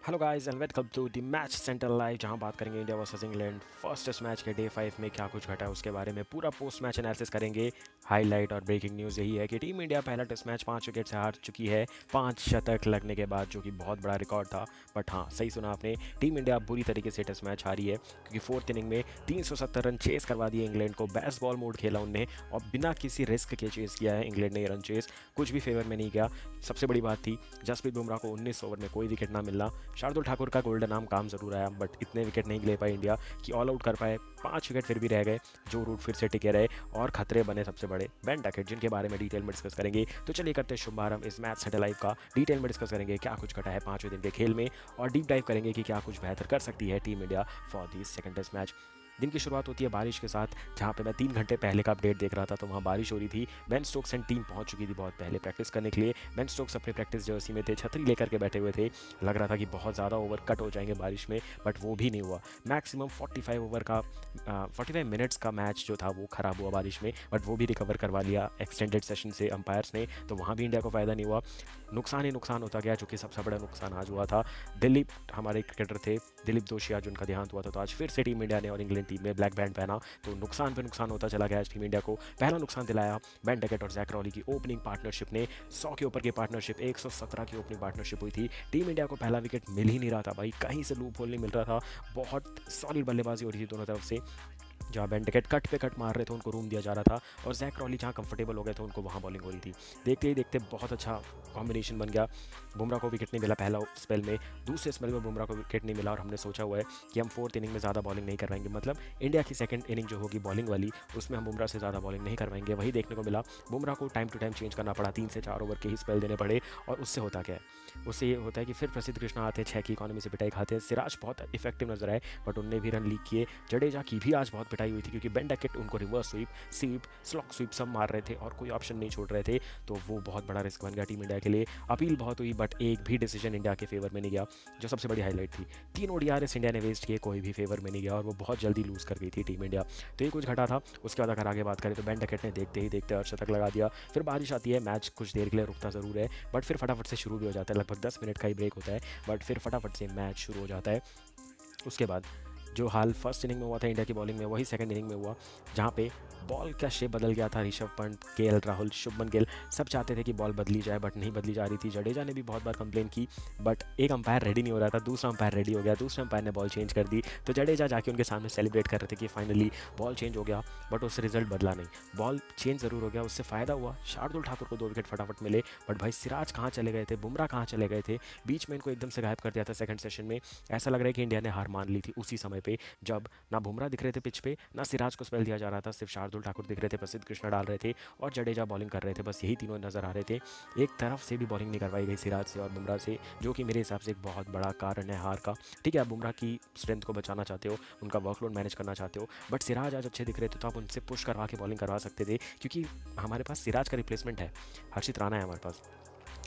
Hello guys and welcome to the match centre live, जहां बात करेंगे India versus England first test match के day 5 में क्या कुछ घटा है उसके बारे में पूरा पोस्ट मैच एनालिसिस करेंगे। हाईलाइट और ब्रेकिंग न्यूज़ यही है कि टीम इंडिया पहला टेस्ट मैच 5 विकेट से हार चुकी है 5 शतक लगने के बाद, जो कि बहुत बड़ा रिकॉर्ड था। बट हाँ, सही सुना आपने, टीम इंडिया बुरी तरीके से टेस्ट मैच हारी है क्योंकि फोर्थ इनिंग में 370 रन चेस करवा दिए इंग्लैंड को। बेस्ट बॉल मोड खेला उनने और बिना किसी रिस्क के चेस किया है इंग्लैंड ने। रन चेस कुछ भी फेवर में नहीं गया। सबसे बड़ी बात थी जसप्रीत बुमराह को 19 ओवर में कोई विकेट ना मिलना। शार्दुल ठाकुर का गोल्डन आर्म काम जरूर आया, बट इतने विकेट नहीं ले पाए इंडिया कि ऑल आउट कर पाए। 5 विकेट फिर भी रह गए, जो रूट फिर से टिके रहे और खतरे बने सबसे बड़े बेन डकेट, जिनके बारे में डिटेल में डिस्कस करेंगे। तो चलिए करते हैं शुभारंभ इस मैच सेंटर लाइव का। डिटेल में डिस्कस करेंगे क्या कुछ घटा है 5वें दिन के खेल में और डीप डाइव करेंगे कि क्या कुछ बेहतर कर सकती है team India for the second test match. दिन की शुरुआत होती है बारिश के साथ, जहाँ पे मैं 3 घंटे पहले का अपडेट देख रहा था तो वहाँ बारिश हो रही थी। बेन स्टोक्स एंड टीम पहुँच चुकी थी बहुत पहले प्रैक्टिस करने के लिए। बेन स्टोक्स अपने प्रैक्टिस जर्सी में थे, छतरी लेकर के बैठे हुए थे। लग रहा था कि बहुत ज़्यादा ओवर कट हो जाएंगे बारिश में, बट वो भी नहीं हुआ। मैक्सिमम 45 मिनट्स का मैच जो था वो ख़राब हुआ बारिश में, बट वो भी रिकवर करवा लिया एक्सटेंडेड सेशन से अंपायर्स ने, तो वहाँ भी इंडिया को फ़ायदा नहीं हुआ। नुकसान ही नुकसान होता गया, जो कि सबसे बड़ा नुकसान आज हुआ था। दिलीप हमारे क्रिकेटर थे, दिलीप दोशी, आज उनका देहांत हुआ था। तो आज फिर से टीम इंडिया ने और इंग्लैंड टीम में ब्लैक बैंड पहना, तो नुकसान पे नुकसान होता चला गया। आज टीम इंडिया को पहला नुकसान दिलाया बेन डकेट और जैक रॉली की ओपनिंग पार्टनरशिप ने। 100 के ऊपर की पार्टनरशिप, 117 की ओपनिंग पार्टनरशिप हुई थी। टीम इंडिया को पहला विकेट मिल ही नहीं रहा था भाई, कहीं से लूप होल नहीं मिल रहा था। बहुत सॉलिड बल्लेबाजी हो रही थी दोनों तरफ से। जहाँ बेन डकेट कट पे कट मार रहे थे उनको रूम दिया जा रहा था, और जैक रॉली जहाँ कंफर्टेबल हो गए थे उनको वहाँ बॉलिंग हो रही थी। देखते ही देखते बहुत अच्छा कॉम्बिनेशन बन गया। बुमराह को विकेट नहीं मिला पहला स्पेल में, दूसरे स्पेल में बुमराह को विकेट नहीं मिला, और हमने सोचा हुआ है कि हम फोर्थ इनिंग में ज़्यादा बॉलिंग नहीं करवाएंगे। मतलब इंडिया की सेकंड इनिंग जो होगी बॉलिंग वाली, उसमें हम बुमराह से ज़्यादा बॉलिंग नहीं करवाएंगे। वही देखने को मिला। बुमराह को टाइम टू टाइम चेंज करना पड़ा, 3 से 4 ओवर के ही स्पेल देने पड़े। और उससे होता क्या है, उससे ये होता है कि फिर प्रसिद्ध कृष्णा आते हैं, 6 की इकॉनमी से पिटाई खाते हैं। सिराज बहुत इफेक्टिव नजर आए, बट उनने भी रन लीक किए। जडेजा की भी आज बहुत पिटाई हुई थी क्योंकि बेन डकेट उनको रिवर्स स्वीप स्लॉक स्वीप सब मार रहे थे और कोई ऑप्शन नहीं छोड़ रहे थे, तो वो बहुत बड़ा रिस्क बन गया टीम इंडिया के लिए। अपील बहुत हुई, बट एक भी डिसीजन इंडिया के फेवर में नहीं गया, जो सबसे बड़ी हाईलाइट थी। 3 ओडीआरएस इंडिया ने वेस्ट किए, कोई भी फेवर में नहीं गया, और वो बहुत जल्दी लूज कर गई थी टीम इंडिया। तो ये कुछ घटा था। उसके बाद अगर आगे बात करें तो बेन डकेट ने देखते ही देखते अर्शतक लगा दिया। फिर बारिश आती है, मैच कुछ देर के लिए रुकता ज़रूर है, बट फिर फटाफट से शुरू भी हो जाता है। लगभग 10 मिनट का ही ब्रेक होता है, बट फिर फटाफट से मैच शुरू हो जाता है। उसके बाद जो हाल फर्स्ट इनिंग में हुआ था इंडिया की बॉलिंग में, वही सेकंड इनिंग में हुआ, जहाँ पे बॉल का शेप बदल गया था। ऋषभ पंत, केएल राहुल, शुभमन गिल सब चाहते थे कि बॉल बदली जाए, बट नहीं बदली जा रही थी। जडेजा ने भी बहुत बार कंप्लेन की, बट एक अंपायर रेडी नहीं हो रहा था। दूसरा अंपायर रेडी हो गया, दूसरे अंपायर ने बॉल चेंज कर दी, तो जडेजा जाके उनके सामने सेलिब्रेट कर रहे थे कि फाइनली बॉल चेंज हो गया, बट उससे रिजल्ट बदला नहीं। बॉल चेंज ज़रूर हो गया, उससे फ़ायदा हुआ। शार्दुल ठाकुर को 2 विकेट फटाफट मिले, बट भाई सिराज कहाँ चले गए थे, बुमराह कहाँ चले गए थे, बीच में इनको एकदम से गायब कर दिया था सेकंड सेशन में। ऐसा लग रहा है कि इंडिया ने हार मान ली थी उसी समय पे, जब ना बुमराह दिख रहे थे पिच पे, ना सिराज को स्पेल दिया जा रहा था, सिर्फ शार्दुल ठाकुर दिख रहे थे, प्रसिद्ध कृष्णा डाल रहे थे और जडेजा बॉलिंग कर रहे थे। बस यही तीनों नजर आ रहे थे। एक तरफ से भी बॉलिंग नहीं करवाई गई सिराज से और बुमराह से, जो कि मेरे हिसाब से एक बहुत बड़ा कारण है हार का। ठीक है, आप बुमराह की स्ट्रेंथ को बचाना चाहते हो, उनका वर्कलोड मैनेज करना चाहते हो, बट सिराज आज अच्छे दिख रहे थे तो आप उनसे पुश करवा के बॉलिंग करवा सकते थे, क्योंकि हमारे पास सिराज का रिप्लेसमेंट है। हर्षित राणा है हमारे पास,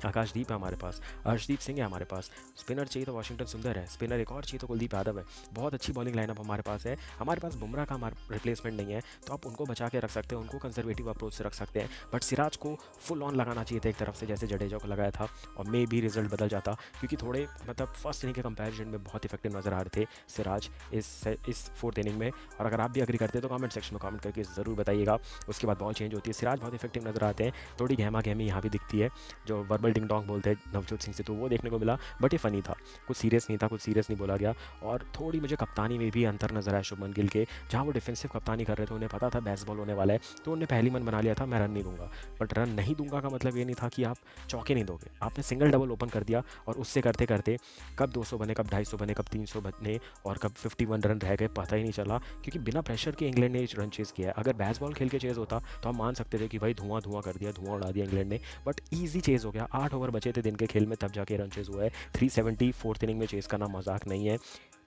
आकाशदीप है हमारे पास, अर्शदीप सिंह है हमारे पास। स्पिनर चाहिए तो वाशिंगटन सुंदर है, स्पिनर एक और चाहिए तो कुलदीप यादव है। बहुत अच्छी बॉलिंग लाइनअप हमारे पास है। हमारे पास बुमराह का हमारा रिप्लेसमेंट नहीं है, तो आप उनको बचा के रख सकते हैं, उनको कंजर्वेटिव अप्रोच से रख सकते हैं, बट सिराज को फुल ऑन लगाना चाहिए था एक तरफ से, जैसे जडेजा को लगाया था, और मे भी रिजल्ट बदल जाता, क्योंकि थोड़े मतलब फर्स्ट इनिंग के कंपैरिजन में बहुत इफेक्टिव नजर आ रहे थे सिराज इस फोर्थ इनिंग में। और अगर आप भी अग्री करते हैं तो कमेंट सेक्शन में कमेंट करके ज़रूर बताइएगा। उसके बाद बॉल चेंज होती है, सिराज बहुत इफेक्टिव नजर आते हैं। थोड़ी गहमा गहमी यहाँ भी दिखती है, जो वर्बल डिंग डोंग बोलते हैं नवजोत सिंह से, तो वो देखने को मिला, बट ये फनी था, कुछ सीरियस नहीं था, कुछ सीरियस नहीं बोला गया। और थोड़ी मुझे कप्तानी में भी अंतर नजर आया शुभमन गिल के, जहाँ वो डिफेंसिव कप्तानी कर रहे थे, उन्हें पता था बेस्ट बॉल होने वाला है, तो उन्हें पहली मन बना लिया था मैं रन नहीं दूंगा। बट रन नहीं दूंगा का मतलब ये नहीं था कि आप चौके नहीं दोगे, आपने सिंगल डबल ओपन कर दिया, और उससे करते करते कब 200 बने, कब 250 बने, कब 300 बने, और कब 51 रन रह गए पता ही नहीं चला, क्योंकि बिना प्रेशर के इंग्लैंड ने रन चेज किया है। अगर बैस बॉल खेल के चेज होता तो हम मान सकते थे कि भाई धुआं धुआं कर दिया, धुआं उड़ा दिया इंग्लैंड ने, बट ईजी चेज हो गया। 8 ओवर बचे थे दिन के खेल में, तब जाके रन चेज हुआ है। 370 फोर्थ इनिंग में चेस करना मजाक नहीं है।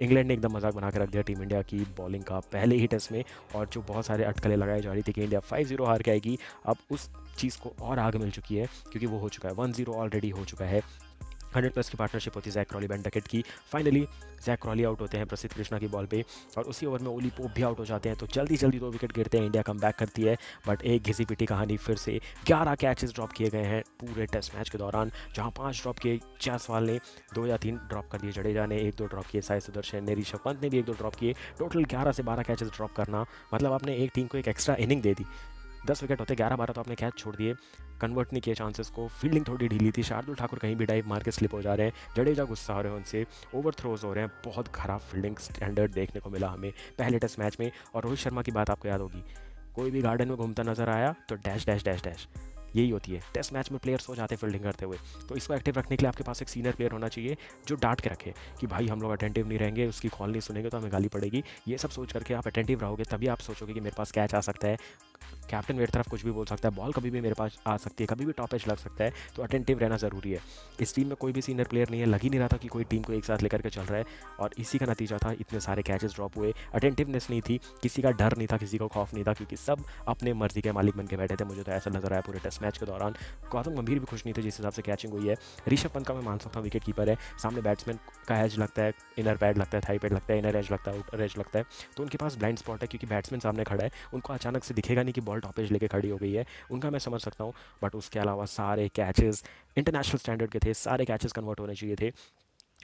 इंग्लैंड ने एकदम मजाक बना के रख दिया टीम इंडिया की बॉलिंग का पहले ही टेस्ट में, और जो बहुत सारे अटकलें लगाई जा रही थी कि इंडिया 5-0 हार के आएगी, अब उस चीज़ को और आग मिल चुकी है, क्योंकि वो हो चुका है, 1-0 ऑलरेडी हो चुका है। 100+ की पार्टनरशिप होती है जैक क्रॉली बेन डकेट की। फाइनली जैक क्रॉली आउट होते हैं प्रसिद्ध कृष्णा की बॉल पे, और उसी ओवर में ओली पोप भी आउट हो जाते हैं। तो जल्दी जल्दी 2 विकेट गिरते हैं, इंडिया कम बैक करती है। बट एक घिसी पिटी कहानी फिर से, 11 कैचेस ड्रॉप किए गए हैं पूरे टेस्ट मैच के दौरान, जहां 5 ड्रॉप किए जायसवाल ने, 2 या 3 ड्रॉप कर दिए जडेजा ने, 1-2 ड्रॉप किए साई सुदर्शन ने, ऋषभ पंत ने भी 1-2 ड्रॉप किए। टोटल 11 से 12 कैचेस ड्रॉप करना मतलब आपने एक टीम को एक एक्स्ट्रा इनिंग दे दी। 10 विकेट होते 11-12 तो आपने कैच छोड़ दिए, कन्वर्ट नहीं किए चांसेस को। फील्डिंग थोड़ी ढीली थी, शार्दुल ठाकुर कहीं भी डाइव मार के स्लिप हो जा रहे हैं, जडेजा गुस्सा हो रहे हैं उनसे, ओवर थ्रोज हो रहे हैं। बहुत खराब फील्डिंग स्टैंडर्ड देखने को मिला हमें पहले टेस्ट मैच में। और रोहित शर्मा की बात आपको याद होगी, कोई भी गार्डन में घूमता नजर आया तो डैश डैश डैश डैश, यही होती है टेस्ट मैच में, प्लेयर्स हो जाते हैं फील्डिंग करते हुए। तो इसको एक्टिव रखने के लिए आपके पास एक सीनियर प्लेयर होना चाहिए जो डांट के रखे कि भाई हम लोग अटेंटिव नहीं रहेंगे, उसकी कॉल नहीं सुनेंगे तो हमें गाली पड़ेगी। ये सब सोच करके आप अटेंटिव रहोगे तभी आप सोचोगे कि मेरे पास कैच आ सकता है, कैप्टन मेरी तरफ कुछ भी बोल सकता है, बॉल कभी भी मेरे पास आ सकती है, कभी भी टॉप एज लग सकता है। तो अटेंटिव रहना ज़रूरी है। इस टीम में कोई भी सीनियर प्लेयर नहीं है, लग ही नहीं रहा था कि कोई टीम को एक साथ लेकर के चल रहा है, और इसी का नतीजा था इतने सारे कैचेस ड्रॉप हुए। अटेंटिवनेस नहीं थी, किसी का डर नहीं था, किसी को खौफ नहीं था, क्योंकि सब अपने मर्जी के मालिक बन के बैठे थे। मुझे तो ऐसा नजर आया पूरे टेस्ट मैच के दौरान। गौतम गंभीर भी खुश नहीं थे जिस हिसाब से कैचिंग हुई है। ऋषभ पंत का मैं मान सकता हूँ, विकेट कीपर है, सामने बैट्समैन का एज लगता है, इनर पैड लगता है, थाई पैड लगता है, इनर एज लगता है, आउटर एज लगता है, तो उनके पास ब्लाइंड स्पॉट है क्योंकि बैट्समैन सामने खड़ा है, उनको अचानक से दिखेगा नहीं कि बॉल टॉप एज लेके खड़ी हो गई है, उनका मैं समझ सकता हूँ। बट उसके अलावा सारे कैचेस इंटरनेशनल स्टैंडर्ड के थे, सारे कैचेस कन्वर्ट होने चाहिए थे,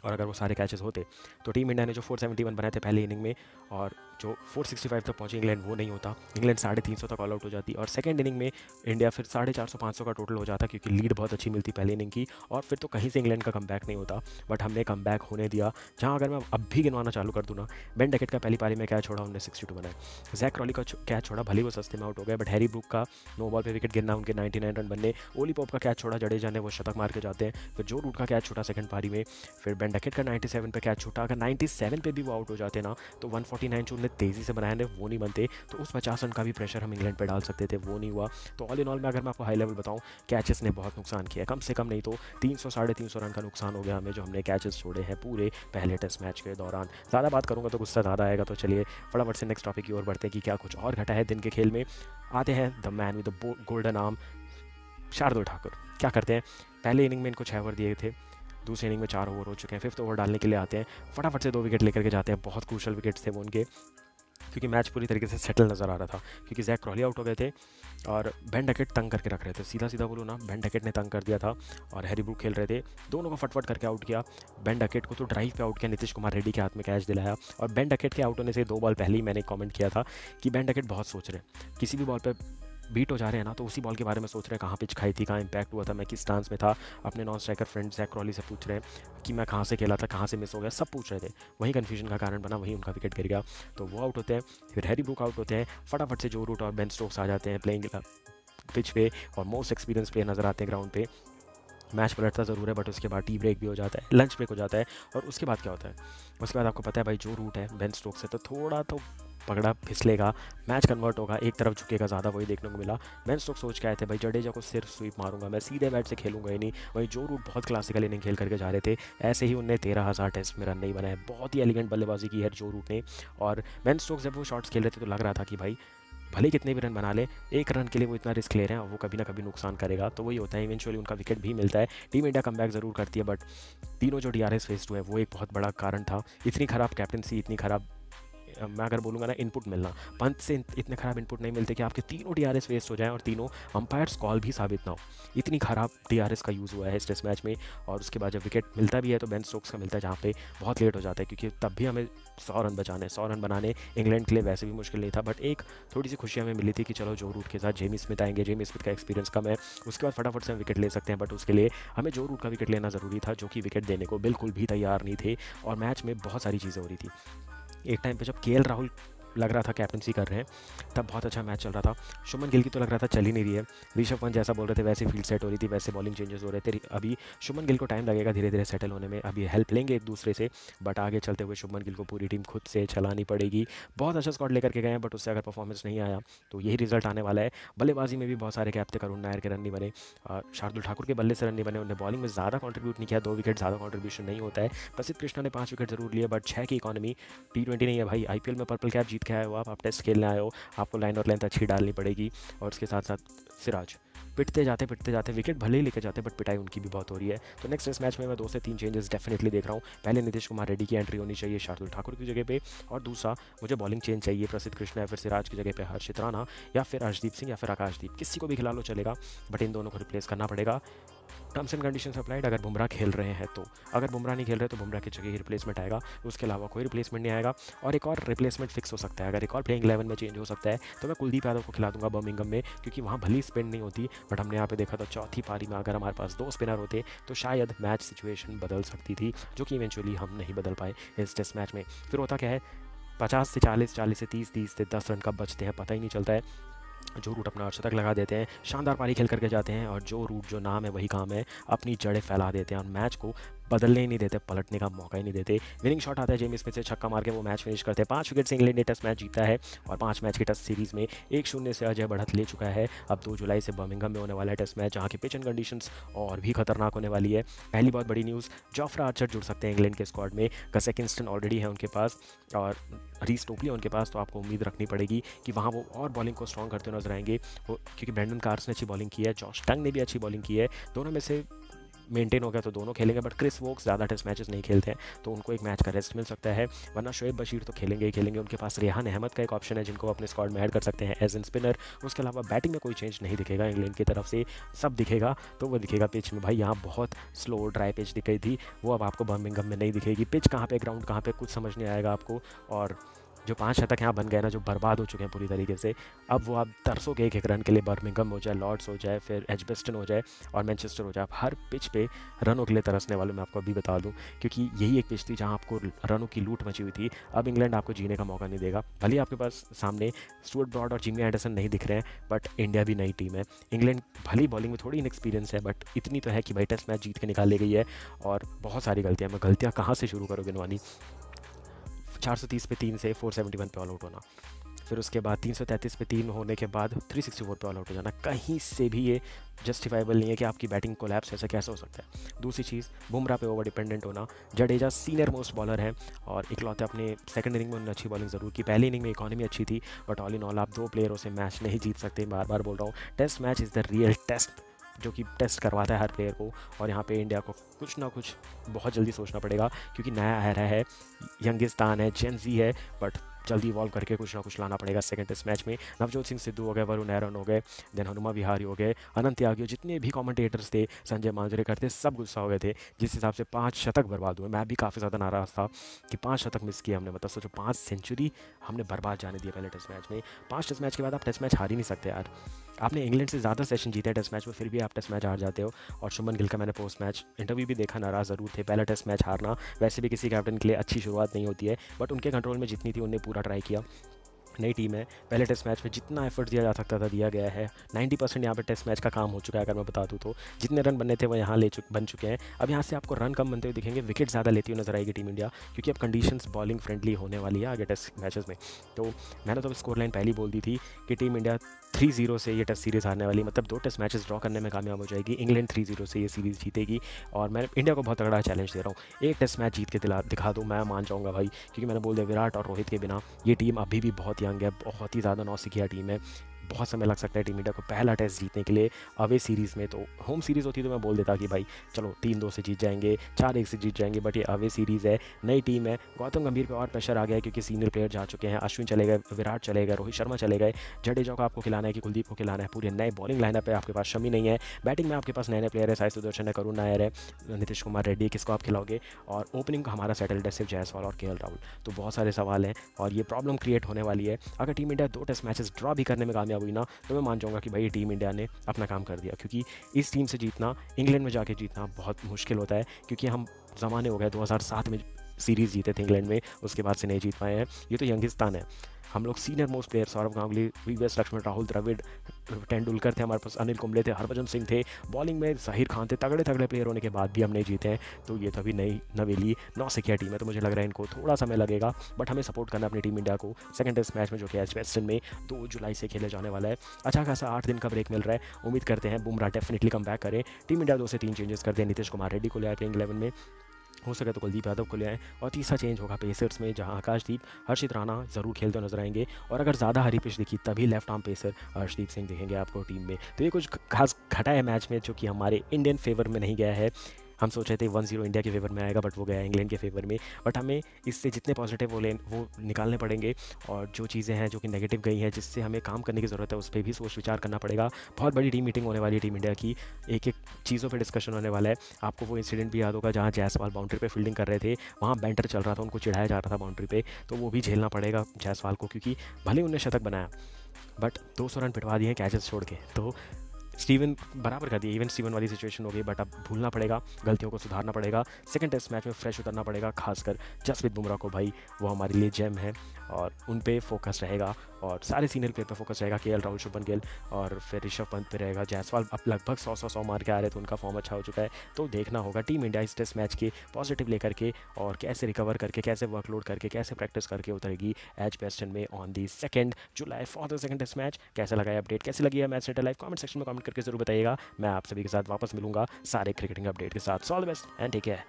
और अगर वो सारे कैचेस होते तो टीम इंडिया ने जो 471 बनाए थे पहले इनिंग में और जो 465 तक पहुंची इंग्लैंड, वो नहीं होता। इंग्लैंड 350 तक ऑल आउट हो जाती और सेकंड इनिंग में इंडिया फिर 450-500 का टोटल हो जाता, क्योंकि लीड बहुत अच्छी मिलती पहली इनिंग की, और फिर तो कहीं से इंग्लैंड का कमबैक नहीं होता। बट हमने कमबैक होने दिया, जहाँ अगर मैं अब भी गिनवाना चालू कर दूँ ना, बेन डकेट का पहली पारी में कैच छोड़ा, उन्होंने 62 बनाए। जैक क्रॉली का कैच छोड़ा, भले वो सस्ते में आउट हो गए, बट हैरी ब्रूक का नो बॉल पे विकेट गिरना, उनके 99 रन बनने। ओली पॉप का कैच छोड़ा जडेजा ने, वो शतक मार के जाते हैं। फिर जो रूट का कैच छोड़ा सेकंड पारी में, फिर बेन डकेट का 97 पे कैच छूटा। अगर 97 पे भी वो आउट हो जाते ना, तो 149 जो उन्हें तेज़ी से बनाया, वो नहीं बनते, तो उस 50 रन का भी प्रेशर हम इंग्लैंड पे डाल सकते थे, वो नहीं हुआ। तो ऑल इन ऑल में अगर मैं आपको हाई लेवल बताऊं, कैचेस ने बहुत नुकसान किया, कम से कम नहीं तो 300-350 रन का नुकसान हो गया हमें, जो हमने कैचेस छोड़े हैं पूरे पहले टेस्ट मैच के दौरान। ज़्यादा बात करूंगा तो गुस्सा ज़्यादा आएगा, तो चलिए फटाफट से नेक्स्ट टॉपिक की ओर बढ़ते हैं कि क्या कुछ और घटा है दिन के खेल में। आते हैं the man with the golden arm, Shardul Thakur. क्या करते हैं, पहले इनिंग में इनको 6 ओवर दिए थे, दूसरी इनिंग में 4 ओवर हो चुके हैं, 5th ओवर डालने के लिए आते हैं, फटाफट से 2 विकेट लेकर के जाते हैं। बहुत क्रूशल विकेट्स थे वो उनके, क्योंकि मैच पूरी तरीके से सेटल नज़र आ रहा था, क्योंकि जैक क्रॉली आउट हो गए थे और बेन डकेट तंग करके रख रहे थे। सीधा सीधा बोलो ना, बेन डकेट ने तंग कर दिया था और हैरी ब्रूक खेल रहे थे, दोनों को फटफट करके आउट किया। बेन डकेट को तो ड्राइव पे आउट किया, नीतीश कुमार रेड्डी के हाथ में कैच दिलाया। और बेन डकेट के आउट होने से 2 बॉल पहले ही मैंने कमेंट किया था कि बेन डकेट बहुत सोच रहे हैं, किसी भी बॉल पे बीट हो जा रहे हैं ना, तो उसी बॉल के बारे में सोच रहे हैं, कहाँ पिच खाई थी, कहाँ इंपैक्ट हुआ था, मैं किस स्टांस में था। अपने non striker friend Jack Crawley से पूछ रहे हैं कि मैं कहाँ से खेला था, कहाँ से मिस हो गया, सब पूछ रहे थे। वहीं कन्फ्यूजन का कारण बना, वहीं उनका विकेट गिर गया, तो वो आउट होते हैं। फिर हैरी ब्रूक आउट होते हैं, फटाफट से जो रूट और बेन स्टोक्स आ जाते हैं प्लेइंग पिच पे, और मोस्ट एक्सपीरियंस प्लेयर नजर आते हैं ग्राउंड पे। मैच पलटता ज़रूर है, बट उसके बाद टी ब्रेक भी हो जाता है, लंच ब्रेक हो जाता है, और उसके बाद क्या होता है, उसके बाद आपको पता है भाई जो रूट है बेन स्टोक्स से, तो थोड़ा तो पकड़ा फिसलेगा, मैच कन्वर्ट होगा, एक तरफ झुकेगा ज़्यादा, वही देखने को मिला। बेन स्टोक्स सोच के आए थे भाई जडेजा को सिर्फ स्वीप मारूंगा, मैं सीधे बैट से खेलूंगा ही नहीं। वही जो रूट बहुत क्लासिकल इनिंग खेल करके जा रहे थे, ऐसे ही उनने 13,000 टेस्ट में रन नहीं बनाए। बहुत ही एलिगेंट बल्लेबाजी की है जो रूट ने, और बेन स्टोक्स जब वो शॉट्स खेल रहे थे तो लग रहा था कि भाई भले कितने भी रन बना ले, एक रन के लिए वो इतना रिस्क ले रहे हैं, वो कभी ना कभी नुकसान करेगा। तो वही होता है, इवेंचुअली उनका विकेट भी मिलता है। टीम इंडिया कमबैक ज़रूर करती है, बट तीनों जो DRS फेस्ड हुए वो एक बहुत बड़ा कारण था। इतनी ख़राब कैप्टनसी, इतनी ख़राब, मैं अगर बोलूँगा ना, इनपुट मिलना, पंत से इतने ख़राब इनपुट नहीं मिलते कि आपके तीनों DRS वेस्ट हो जाएं और तीनों अंपायर्स कॉल भी साबित ना हो। इतनी ख़राब DRS का यूज़ हुआ है इस टेस्ट मैच में। और उसके बाद जब विकेट मिलता भी है तो बेन स्टोक्स का मिलता है, जहाँ पे बहुत लेट हो जाता है, क्योंकि तब भी हमें 100 रन बचाने, 100 रन बनाने इंग्लैंड के लिए वैसे भी मुश्किल नहीं था। बट एक थोड़ी सी खुशी हमें मिली थी कि चलो जो रूट के साथ जेमी स्मिथ आएंगे, जेमी स्मिथ का एक्सपीरियंस कम है, उसके बाद फटाफट से हम विकेट ले सकते हैं। बट उसके लिए हमें जो रूट का विकेट लेना ज़रूरी था, जो कि विकेट देने को बिल्कुल भी तैयार नहीं थे, और मैच में बहुत सारी चीज़ें हो रही थी। एक टाइम पे जब KL राहुल लग रहा था कैप्टनसी कर रहे हैं, तब बहुत अच्छा मैच चल रहा था। शुभमन गिल की तो लग रहा था चल ही नहीं रही है, ऋषभ पंत जैसा बोल रहे थे वैसे फील्ड सेट हो रही थी, वैसे बॉलिंग चेंजेस हो रहे थे। अभी शुभमन गिल को टाइम लगेगा धीरे धीरे सेटल होने में, अभी हेल्प लेंगे एक दूसरे से, बट आगे चलते हुए शुभमन गिल को पूरी टीम खुद से चलानी पड़ेगी। बहुत अच्छा स्क्वाड लेकर के गए हैं, बट उससे अगर परफॉर्मेंस नहीं आया तो यही रिजल्ट आने वाला है। बल्लेबाजी में भी बहुत सारे गैप थे, करुण नायर के रन नहीं बने, शार्दुल ठाकुर के बल्ले से रन नहीं बने, उन्हें बॉलिंग में ज़्यादा कॉन्ट्रीब्यूट नहीं किया, 2 विकेट ज़्यादा कॉन्ट्रीब्यूशन नहीं होता है। प्रसिद्ध कृष्णा ने 5 विकेट जरूर लिए, बट 6 की इकॉनमी, T20 नहीं है भाई, IPL में पर्पल कैप जीत के आए हो आप टेस्ट खेलने आए हो, आपको लाइन और लेंथ अच्छी डालनी पड़ेगी। और उसके साथ साथ सिराज पिटते जाते विकेट भले ही लेके जाते, बट पिटाई उनकी भी बहुत हो रही है। तो नेक्स्ट टेस्ट मैच में मैं 2 से 3 चेंजेस डेफिनेटली देख रहा हूँ। पहले नीतीश कुमार रेड्डी की एंट्री होनी चाहिए शार्दुल ठाकुर की जगह पे, और दूसरा मुझे बॉलिंग चेंज चाहिए, प्रसिद्ध कृष्णा या फिर सिराज की जगह पे हर्षित राणा या फिर अर्शदीप सिंह या फिर आकाशदीप, किसी को भी खिला लो चलेगा, बट इन दोनों को रिप्लेस करना पड़ेगा। टर्म्स एंड कंडीशंस अप्लाइड अगर बुमराह खेल रहे हैं तो। अगर बुमराह नहीं खेल रहे तो बुमराह की जगह ही रिप्लेसमेंट आएगा, उसके अलावा कोई रिप्लेसमेंट नहीं आएगा। और एक और रिप्लेसमेंट फिक्स हो सकता है, अगर एक और प्लेइंग 11 में चेंज हो सकता है तो मैं कुलदीप यादव को खिला दूंगा बर्मिंघम में, क्योंकि वहाँ भली स्पिन नहीं होती, बट हमने यहाँ पे देखा था चौथी पारी में अगर हमारे पास 2 स्पिनर होते तो शायद मैच सिचुएशन बदल सकती थी, जो कि इवेंचुअली हम नहीं बदल पाए इस टेस्ट मैच में। फिर होता क्या है, 50 से 40, 40 से 30, 30 से 10 रन कब बचते हैं पता ही नहीं चलता है। जो रूट अपना अर्शतक लगा देते हैं, शानदार पारी खेल करके जाते हैं, और जो रूट जो नाम है वही काम है, अपनी जड़ें फैला देते हैं और मैच को बदलने ही नहीं देते, पलटने का मौका ही नहीं देते। विनिंग शॉट आता है जेमी स्मिथ से, छक्का मार के वो मैच फिनिश करते हैं। 5 विकेट से इंग्लैंड ने टेस्ट मैच जीता है और 5 मैच की टेस्ट सीरीज़ में 1-0 से अजय बढ़त ले चुका है। अब 2 जुलाई से बर्मिंघम में होने वाला है टेस्ट मैच, जहाँ की पिच एंड कंडीशंस और भी खतरनाक होने वाली है। पहली बहुत बड़ी न्यूज़, जोफ्रा आर्चर जुड़ सकते हैं इंग्लैंड के स्क्वाड में। गसे किंगस्टन ऑलरेडी है उनके पास और रीस टोपली है उनके पास, तो आपको उम्मीद रखनी पड़ेगी कि वहाँ वो और बॉलिंग को स्ट्रॉन्ग करते हुए नजर आएंगे, क्योंकि ब्रेंडन कार्स ने अच्छी बॉलिंग की है, जॉश टंग ने भी अच्छी बॉलिंग की है। दोनों में से मेंटेन हो गया तो दोनों खेलेंगे, बट क्रिस वोक्स ज़्यादा टेस्ट मैचेस नहीं खेलते हैं, तो उनको एक मैच का रेस्ट मिल सकता है। वरना शोएब बशीर तो खेलेंगे ही खेलेंगे। उनके पास रेहान अहमद का एक ऑप्शन है जिनको अपने स्क्वाड में ऐड कर सकते हैं एज एन स्पिनर। उसके अलावा बैटिंग में कोई चेंज नहीं दिखेगा इंग्लैंड की तरफ से, सब दिखेगा तो वो दिखेगा पिच में। भाई यहाँ बहुत स्लो ड्राई पिच दिख गई थी, वो अब आपको बर्मिंघम में नहीं दिखेगी। पिच कहाँ पे, ग्राउंड कहाँ पे, कुछ समझ नहीं आएगा आपको। और जो 5 शतक यहाँ बन गए ना, जो बर्बाद हो चुके हैं पूरी तरीके से, अब वो आप तरसों के एक रन के लिए बर्मिंघम हो जाए, लॉर्ड्स हो जाए, फिर एजबेस्टन हो जाए और मैनचेस्टर हो जाए, आप हर पिच पे रनों के लिए तरसने वालों मैं आपको अभी बता दूं, क्योंकि यही एक पिच थी जहाँ आपको रनों की लूट मची हुई थी। अब इंग्लैंड आपको जीने का मौका नहीं देगा। भले आपके पास सामने स्टुअर्ट ब्रॉड और जिमी एंडरसन नहीं दिख रहे हैं, बट इंडिया भी नई टीम है। इंग्लैंड भली बॉलिंग में थोड़ी इनएक्सपीरियंस है, बट इतनी तो है कि भाई टेस्ट मैच जीत के निकाल ले गई है। और बहुत सारी गलतियाँ, मैं गलतियाँ कहाँ से शुरू करूँ गिनवानी। 430 पे 3 से 471 पे ऑल आउट होना, फिर उसके बाद 333 पे 3 होने के बाद 364 पे ऑल आउट हो जाना, कहीं से भी ये जस्टिफाइबल नहीं है कि आपकी बैटिंग कोलैप्स ऐसा कैसे हो सकता है। दूसरी चीज़, बुमराह पे ओवर डिपेंडेंट होना। जडेजा सीनियर मोस्ट बॉलर हैं और इकलौते अपने सेकंड इनिंग में उन्होंने अच्छी बॉलिंग ज़रूर की। पहली इनिंग में इकॉनमी अच्छी थी, बट ऑल इन ऑल आप 2 प्लेयरों से मैच नहीं जीत सकते। बार बार बोल रहा हूँ, test match is the real test, जो कि टेस्ट करवाता है हर प्लेयर को। और यहाँ पे इंडिया को कुछ ना कुछ बहुत जल्दी सोचना पड़ेगा, क्योंकि नया एरा है, यंगिस्तान है, जेन ज़ी है, बट जल्दी इवॉल्व करके कुछ ना कुछ लाना पड़ेगा सेकंड टेस्ट मैच में। नवजोत सिंह सिद्धू हो गए, वरुण एरन हो गए, देन हनुमा विहारी हो गए, अनंत त्यागी, जितने भी कमेंटेटर्स थे, संजय मांजरेकर थे, सब गुस्सा हो गए थे जिस हिसाब से 5 शतक बर्बाद हुए। मैं भी काफ़ी ज़्यादा नाराज़ था कि 5 शतक मिस किया हमने, मतलब सोचो 5 सेंचुरी हमने बर्बाद जाने दिया पहले टेस्ट मैच में। 5 टेस्ट मैच के बाद आप टेस्ट मैच हार ही नहीं सकते यार। आपने इंग्लैंड से ज़्यादा सेशन जीते टेस्ट मैच में, फिर भी आप टेस्ट मैच हार जाते हो। और शुभमन गिल का मैंने पोस्ट मैच इंटरव्यू भी देखा, नाराज़ ज़रूर थे। पहला टेस्ट मैच हारना वैसे भी किसी कैप्टन के लिए अच्छी शुरुआत नहीं होती है, बट उनके कंट्रोल में जितनी थी उन्होंने पूरा ट्राई किया। नई टीम है, पहले टेस्ट मैच में जितना एफर्ट दिया जा सकता था दिया गया है। 90% यहाँ पे टेस्ट मैच का काम हो चुका है। अगर मैं बता दूँ तो जितने रन बनने थे वो यहाँ बन चुके हैं। अब यहाँ से आपको रन कम बनते हुए दिखेंगे, विकेट ज़्यादा लेती हुई नजर आएगी टीम इंडिया, क्योंकि अब कंडीशंस बॉलिंग फ्रेंडली होने वाली है आगे टेस्ट मैचेस में। तो मैंने तो स्कोर लाइन पहली बोल दी थी कि टीम इंडिया 3-0 से ये टेस्ट सीरीज़ हारने वाली, मतलब 2 टेस्ट मैचेस ड्रॉ करने में कामयाब हो जाएगी। इंग्लैंड 3-0 से ये सीरीज़ जीतेगी और मैं इंडिया को बहुत तगड़ा चैलेंज दे रहा हूँ। एक टेस्ट मैच जीत के दिखा दूँ, मैं मान जाऊँगा भाई, क्योंकि मैंने बोल दिया विराट और रोहित के बिना ये टीम अभी भी बहुत यंग है, बहुत ही ज़्यादा नौसिखिया टीम है। बहुत समय लग सकता है टीम इंडिया को पहला टेस्ट जीतने के लिए अवे सीरीज़ में। तो होम सीरीज़ होती तो मैं बोल देता कि भाई चलो 3-2 से जीत जाएंगे, 4-1 से जीत जाएंगे, बट ये अवे सीरीज़ है, नई टीम है। गौतम गंभीर पे और प्रेशर आ गया है क्योंकि सीनियर प्लेयर जा चुके हैं। अश्विन चले गए, विराट चले गए, रोहित शर्मा चले गए, जडेजा को आपको खिलाना है कि कुलदीप को खिलाना है। पूरे नए बॉलिंग लाइनअप है, आपके पास शमी नहीं है। बैटिंग में आपके पास नए नए प्लेयर है, साई सुदर्शन है, करुण नायर है, नीतीश कुमार रेड्डी, किसको आप खिलाओगे। और ओपनिंग हमारा सेटल्ड है, सिर्फ जायसवाल और केएल राहुल। तो बहुत सारे सवाल हैं और ये प्रॉब्लम क्रिएट होने वाली है। अगर team India 2 test matches draw भी करने में कामयाब हुई ना, तो मैं मान जाऊँगा कि भाई टीम इंडिया ने अपना काम कर दिया, क्योंकि इस टीम से जीतना, इंग्लैंड में जाके जीतना बहुत मुश्किल होता है, क्योंकि हम ज़माने हो गए 2007 में सीरीज़ जीते थे इंग्लैंड में, उसके बाद से नहीं जीत पाए हैं। ये तो यंगिस्तान है। हम लोग senior most player Sourav Ganguly, VVS Laxman, Rahul Dravid, Tendulkar थे हमारे पास, अनिल कुंबले थे, हरभजन सिंह थे, बॉलिंग में ज़हीर खान थे, तगड़े तगड़े प्लेयर होने के बाद भी हम नहीं जीते हैं। तो ये तो अभी नई नवेली नौसिखिया टीम है, तो मुझे लग रहा है इनको थोड़ा समय लगेगा, बट हमें सपोर्ट करना अपनी टीम इंडिया को सेकंड टेस्ट मैच में, जो कि एजबेस्टन में 2 जुलाई से खेले जाने वाला है। अच्छा खासा 8 दिन का ब्रेक मिल रहा है। उम्मीद करते हैं बुमराह डेफिनेटली कम बैक करें। टीम इंडिया 2 से 3 चेंजेस कर दें, नीतीश कुमार रेड्डी को ले आके 11 में, हो सके तो कुलदीप यादव को ले आएँ। और तीसरा चेंज होगा पेसर्स में, जहां आकाशदीप, हर्षित राणा ज़रूर खेलते हुए नजर आएंगे। और अगर ज़्यादा हरी पिच दिखी तभी left arm pacer Harshdeep Singh दिखेंगे आपको टीम में। तो ये कुछ खास घटा है मैच में जो कि हमारे इंडियन फेवर में नहीं गया है। हम सोच रहे थे 1-0 इंडिया के फेवर में आएगा, बट वो गया इंग्लैंड के फेवर में। बट हमें इससे जितने पॉजिटिव वो निकालने पड़ेंगे, और जो चीज़ें हैं जो कि नेगेटिव गई हैं जिससे हमें काम करने की ज़रूरत है उस पर भी सोच विचार करना पड़ेगा। बहुत बड़ी टीम मीटिंग होने वाली है टीम इंडिया की, एक एक चीज़ों पर डिस्कशन होने वाला है। आपको वो इंसिडेंट भी याद होगा जहाँ जायसवाल बाउंड्री पे फील्डिंग कर रहे थे, वहाँ बैंटर चल रहा था, उनको चिढ़ाया जा रहा था बाउंड्री पे, तो वो भी झेलना पड़ेगा जायसवाल को, क्योंकि भले उन्होंने शतक बनाया बट 200 रन पिटवा दिए हैं कैचेस छोड़ के। तो स्टीवन बराबर कर दिया, इवन स्टीवन वाली सिचुएशन हो गई, बट अब भूलना पड़ेगा, गलतियों को सुधारना पड़ेगा, सेकंड टेस्ट मैच में फ्रेश उतरना पड़ेगा। खासकर जसप्रीत बुमराह को, भाई वो हमारे लिए जेम है और उन पे फोकस रहेगा, और सारे सीनियर प्लेयर पे फोकस रहेगा, केएल राहुल, शुभमन गिल और फिर ऋषभ पंत पे रहेगा। जायसवाल अब लगभग 100 मार के आ रहे थे, उनका फॉर्म अच्छा हो चुका है। तो देखना होगा टीम इंडिया इस टेस्ट मैच के पॉजिटिव लेकर के, और कैसे रिकवर करके, कैसे वर्कलोड करके, कैसे प्रैक्टिस करके उतरेगी एज वेस्टर्न में on the 2 July for the second test match. कैसा लगा अपडेट, कैसी लगी है match centre live, comment section में कमेंट करके जरूर बताइएगा। मैं आप सभी के साथ वापस मिलूंगा सारे क्रिकेटिंग अपडेट के साथ। All the best and take care.